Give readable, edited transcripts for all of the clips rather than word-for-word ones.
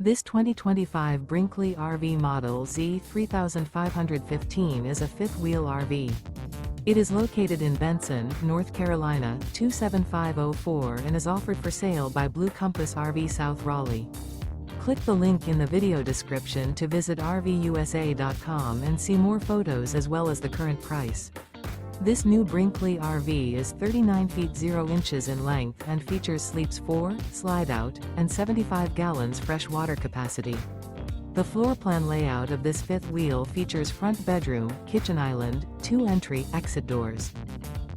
This 2025 Brinkley RV Model Z 3515 is a fifth-wheel RV. It is located in Benson, North Carolina, 27504 and is offered for sale by Blue Compass RV South Raleigh. Click the link in the video description to visit RVUSA.com and see more photos as well as the current price. This new Brinkley RV is 39 feet 0 inches in length and features sleeps 4, slide-out, and 75 gallons fresh water capacity. The floor plan layout of this fifth wheel features front bedroom, kitchen island, 2 entry, exit doors.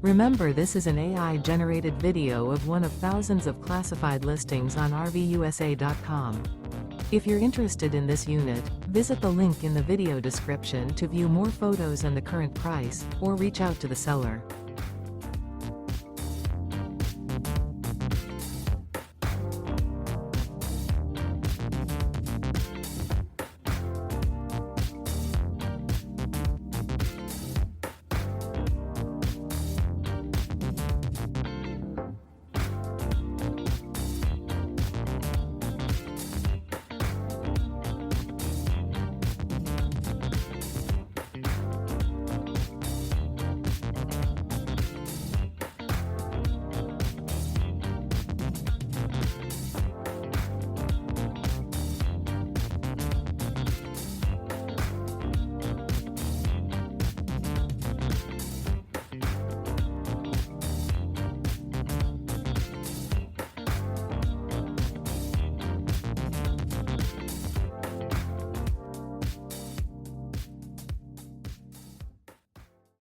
Remember, this is an AI-generated video of one of thousands of classified listings on RVUSA.com. If you're interested in this unit, visit the link in the video description to view more photos and the current price, or reach out to the seller.